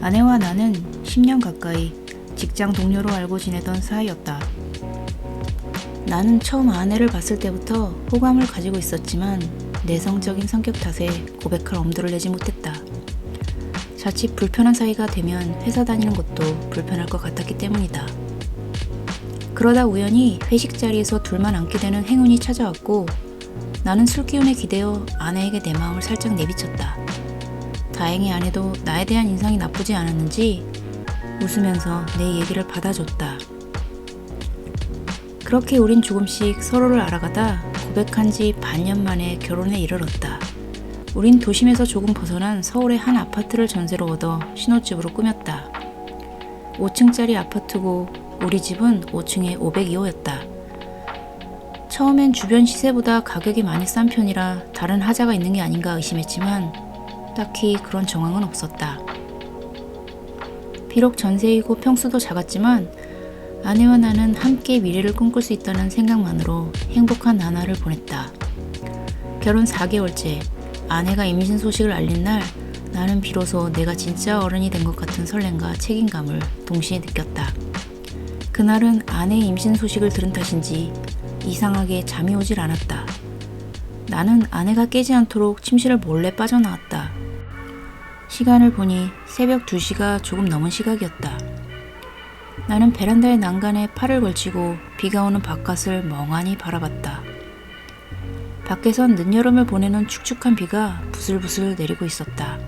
아내와 나는 10년 가까이 직장 동료로 알고 지내던 사이였다. 나는 처음 아내를 봤을 때부터 호감을 가지고 있었지만 내성적인 성격 탓에 고백할 엄두를 내지 못했다. 자칫 불편한 사이가 되면 회사 다니는 것도 불편할 것 같았기 때문이다. 그러다 우연히 회식 자리에서 둘만 앉게 되는 행운이 찾아왔고 나는 술 기운에 기대어 아내에게 내 마음을 살짝 내비쳤다. 다행히 아내도 나에 대한 인상이 나쁘지 않았는지 웃으면서 내 얘기를 받아줬다. 그렇게 우린 조금씩 서로를 알아가다 고백한 지 반년 만에 결혼에 이르렀다. 우린 도심에서 조금 벗어난 서울의 한 아파트를 전세로 얻어 신혼집으로 꾸몄다. 5층짜리 아파트고 우리 집은 5층에 502호였다. 처음엔 주변 시세보다 가격이 많이 싼 편이라 다른 하자가 있는 게 아닌가 의심했지만 딱히 그런 정황은 없었다. 비록 전세이고 평수도 작았지만 아내와 나는 함께 미래를 꿈꿀 수 있다는 생각만으로 행복한 나날을 보냈다. 결혼 4개월째 아내가 임신 소식을 알린 날 나는 비로소 내가 진짜 어른이 된 것 같은 설렘과 책임감을 동시에 느꼈다. 그날은 아내의 임신 소식을 들은 탓인지 이상하게 잠이 오질 않았다. 나는 아내가 깨지 않도록 침실을 몰래 빠져나왔다. 시간을 보니 새벽 2시가 조금 넘은 시각이었다. 나는 베란다의 난간에 팔을 걸치고 비가 오는 바깥을 멍하니 바라봤다. 밖에선 늦여름을 보내는 축축한 비가 부슬부슬 내리고 있었다.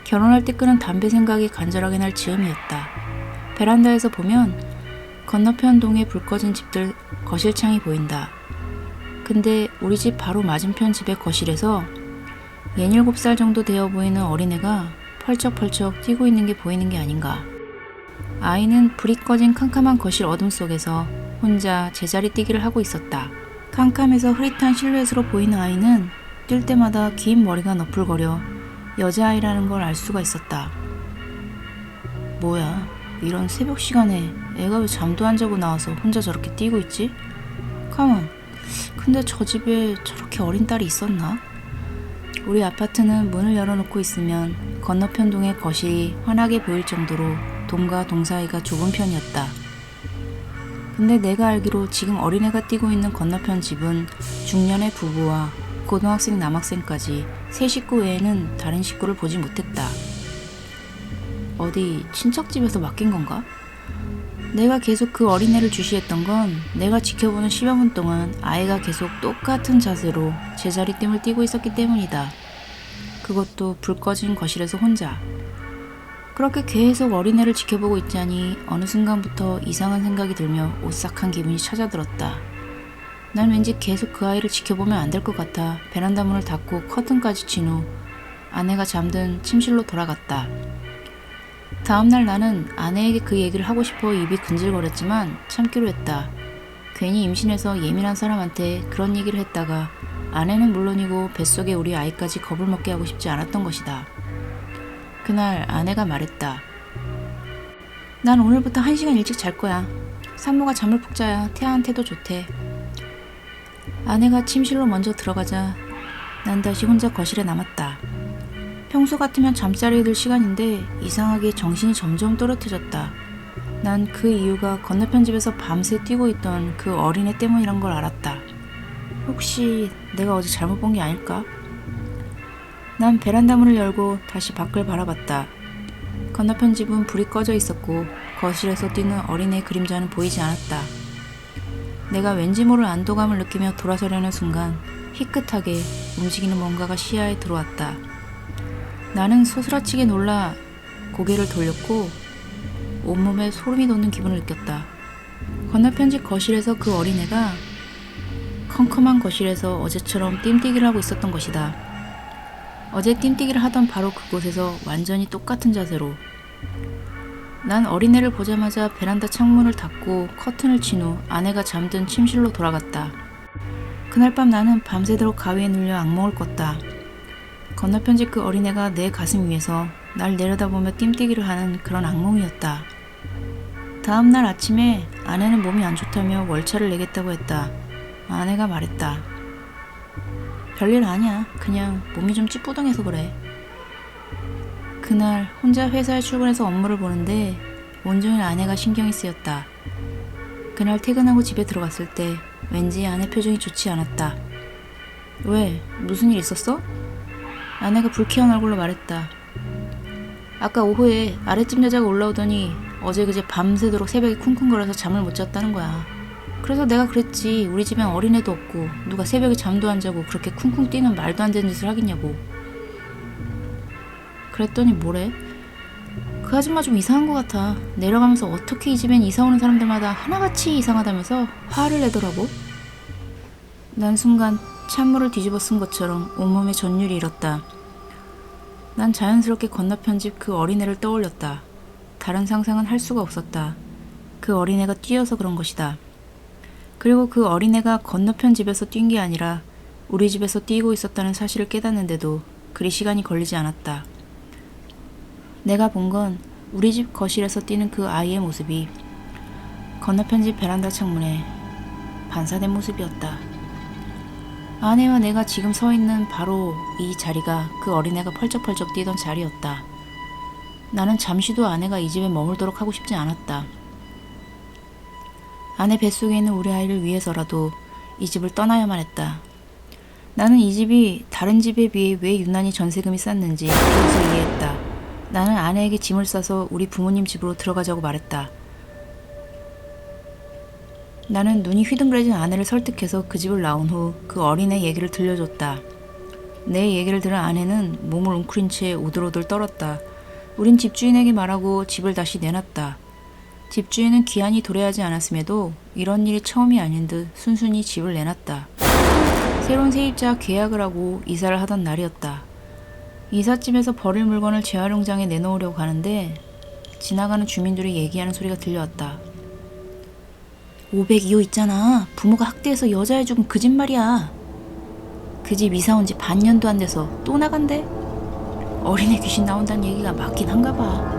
결혼할 때 끄는 담배 생각이 간절하게 날 즈음이었다. 베란다에서 보면 건너편 동에 불 꺼진 집들 거실창이 보인다. 근데 우리 집 바로 맞은편 집의 거실에서 67살 정도 되어 보이는 어린애가 펄쩍펄쩍 뛰고 있는 게 보이는 게 아닌가. 아이는 불이 꺼진 캄캄한 거실 어둠 속에서 혼자 제자리 뛰기를 하고 있었다. 캄캄해서 흐릿한 실루엣으로 보이는 아이는 뛸 때마다 긴 머리가 너풀거려 여자아이라는 걸 알 수가 있었다. 뭐야, 이런 새벽 시간에 애가 왜 잠도 안 자고 나와서 혼자 저렇게 뛰고 있지? 가만, 근데 저 집에 저렇게 어린 딸이 있었나? 우리 아파트는 문을 열어놓고 있으면 건너편 동의 거실이 환하게 보일 정도로 동과 동 사이가 좁은 편이었다. 근데 내가 알기로 지금 어린애가 뛰고 있는 건너편 집은 중년의 부부와 고등학생 남학생까지 세 식구 외에는 다른 식구를 보지 못했다. 어디 친척집에서 맡긴 건가? 내가 계속 그 어린애를 주시했던 건 내가 지켜보는 10여 분 동안 아이가 계속 똑같은 자세로 제자리뜸을 뛰고 있었기 때문이다. 그것도 불 꺼진 거실에서 혼자. 그렇게 계속 어린애를 지켜보고 있자니 어느 순간부터 이상한 생각이 들며 오싹한 기분이 찾아들었다. 난 왠지 계속 그 아이를 지켜보면 안 될 것 같아 베란다 문을 닫고 커튼까지 친 후 아내가 잠든 침실로 돌아갔다. 다음날 나는 아내에게 그 얘기를 하고 싶어 입이 근질거렸지만 참기로 했다. 괜히 임신해서 예민한 사람한테 그런 얘기를 했다가 아내는 물론이고 뱃속에 우리 아이까지 겁을 먹게 하고 싶지 않았던 것이다. 그날 아내가 말했다. 난 오늘부터 1시간 일찍 잘 거야. 산모가 잠을 푹 자야 태아한테도 좋대. 아내가 침실로 먼저 들어가자 난 다시 혼자 거실에 남았다. 평소 같으면 잠자리에 들 시간인데 이상하게 정신이 점점 또렷해졌다. 난 그 이유가 건너편 집에서 밤새 뛰고 있던 그 어린애 때문이란 걸 알았다. 혹시 내가 어제 잘못 본 게 아닐까? 난 베란다 문을 열고 다시 밖을 바라봤다. 건너편 집은 불이 꺼져 있었고 거실에서 뛰는 어린애 그림자는 보이지 않았다. 내가 왠지 모를 안도감을 느끼며 돌아서려는 순간 희끗하게 움직이는 뭔가가 시야에 들어왔다. 나는 소스라치게 놀라 고개를 돌렸고 온몸에 소름이 돋는 기분을 느꼈다. 건너편 집 거실에서 그 어린애가 컴컴한 거실에서 어제처럼 뜀뛰기를 하고 있었던 것이다. 어제 뜀뛰기를 하던 바로 그곳에서 완전히 똑같은 자세로. 난 어린애를 보자마자 베란다 창문을 닫고 커튼을 친 후 아내가 잠든 침실로 돌아갔다. 그날 밤 나는 밤새도록 가위에 눌려 악몽을 꿨다. 건너편 집 그 어린애가 내 가슴 위에서 날 내려다보며 뜀뛰기를 하는 그런 악몽이었다. 다음날 아침에 아내는 몸이 안 좋다며 월차를 내겠다고 했다. 아내가 말했다. 별일 아니야. 그냥 몸이 좀 찌뿌둥해서 그래. 그날 혼자 회사에 출근해서 업무를 보는데 온종일 아내가 신경이 쓰였다. 그날 퇴근하고 집에 들어갔을 때 왠지 아내 표정이 좋지 않았다. 왜? 무슨 일 있었어? 아내가 불쾌한 얼굴로 말했다. 아까 오후에 아랫집 여자가 올라오더니 어제 그제 밤새도록 새벽에 쿵쿵거려서 잠을 못 잤다는 거야. 그래서 내가 그랬지. 우리 집엔 어린애도 없고 누가 새벽에 잠도 안 자고 그렇게 쿵쿵 뛰는 말도 안 되는 짓을 하겠냐고. 그랬더니 뭐래? 그 아줌마 좀 이상한 것 같아. 내려가면서 어떻게 이 집엔 이사 오는 사람들마다 하나같이 이상하다면서 화를 내더라고. 난 순간 찬물을 뒤집어 쓴 것처럼 온몸에 전율이 일었다. 난 자연스럽게 건너편 집 그 어린애를 떠올렸다. 다른 상상은 할 수가 없었다. 그 어린애가 뛰어서 그런 것이다. 그리고 그 어린애가 건너편 집에서 뛴 게 아니라 우리 집에서 뛰고 있었다는 사실을 깨닫는데도 그리 시간이 걸리지 않았다. 내가 본 건 우리 집 거실에서 뛰는 그 아이의 모습이 건너편 집 베란다 창문에 반사된 모습이었다. 아내와 내가 지금 서 있는 바로 이 자리가 그 어린애가 펄쩍펄쩍 뛰던 자리였다. 나는 잠시도 아내가 이 집에 머물도록 하고 싶지 않았다. 아내 뱃속에 있는 우리 아이를 위해서라도 이 집을 떠나야만 했다. 나는 이 집이 다른 집에 비해 왜 유난히 전세금이 쌌는지 비로소 이해했다. 나는 아내에게 짐을 싸서 우리 부모님 집으로 들어가자고 말했다. 나는 눈이 휘둥그레진 아내를 설득해서 그 집을 나온 후 그 어린애 얘기를 들려줬다. 내 얘기를 들은 아내는 몸을 웅크린 채 오들오들 떨었다. 우린 집주인에게 말하고 집을 다시 내놨다. 집주인은 기한이 도래하지 않았음에도 이런 일이 처음이 아닌 듯 순순히 집을 내놨다. 새로운 세입자와 계약을 하고 이사를 하던 날이었다. 이삿짐에서 버릴 물건을 재활용장에 내놓으려고 가는데 지나가는 주민들이 얘기하는 소리가 들려왔다. 502호 있잖아. 부모가 학대해서 여자애 죽은 그 집 말이야. 그 집 이사 온 지 반년도 안 돼서 또 나간대. 어린애 귀신 나온다는 얘기가 맞긴 한가 봐.